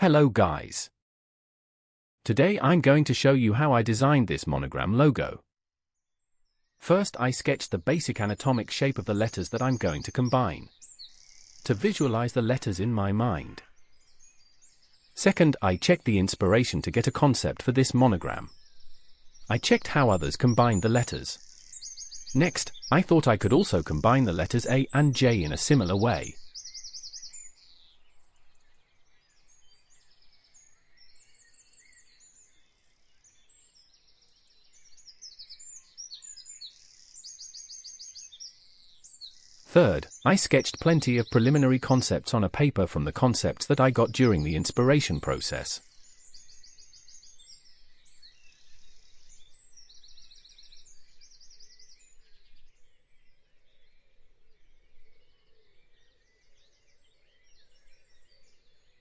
Hello guys. Today I'm going to show you how I designed this monogram logo. First, I sketched the basic anatomic shape of the letters that I'm going to combine, to visualize the letters in my mind. Second, I checked the inspiration to get a concept for this monogram. I checked how others combined the letters. Next, I thought I could also combine the letters A and J in a similar way. Third, I sketched plenty of preliminary concepts on a paper from the concepts that I got during the inspiration process.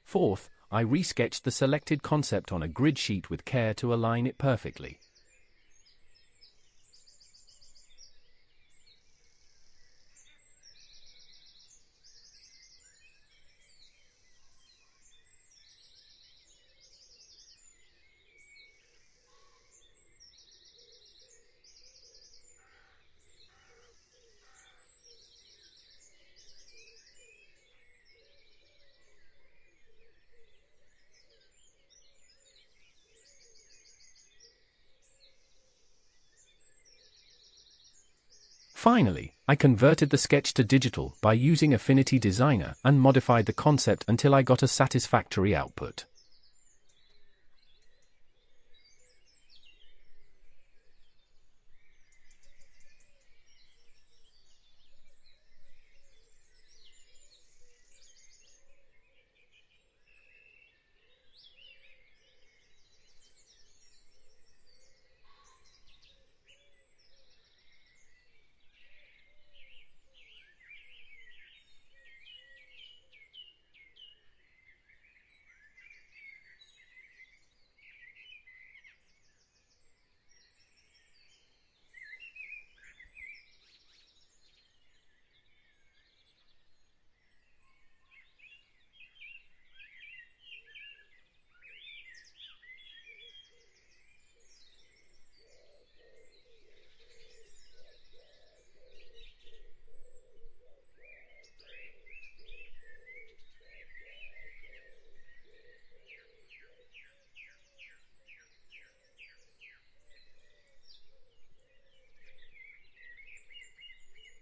Fourth, I resketched the selected concept on a grid sheet with care to align it perfectly. Finally, I converted the sketch to digital by using Affinity Designer and modified the concept until I got a satisfactory output.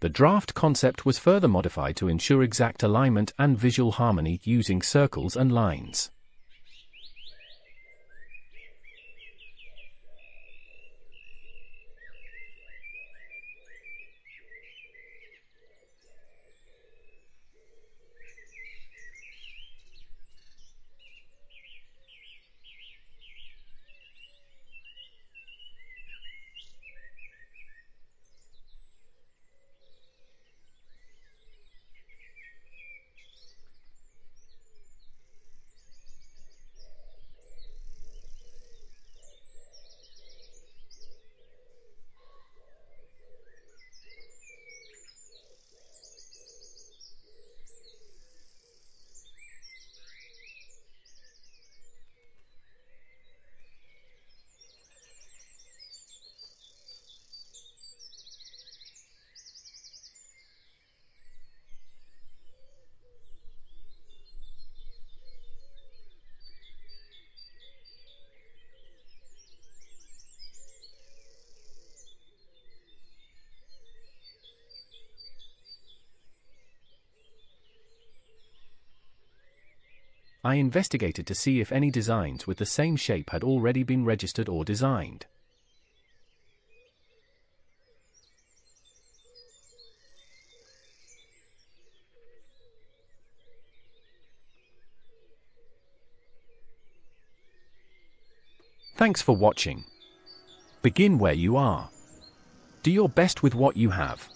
The draft concept was further modified to ensure exact alignment and visual harmony using circles and lines. I investigated to see if any designs with the same shape had already been registered or designed. Thanks for watching. Begin where you are. Do your best with what you have.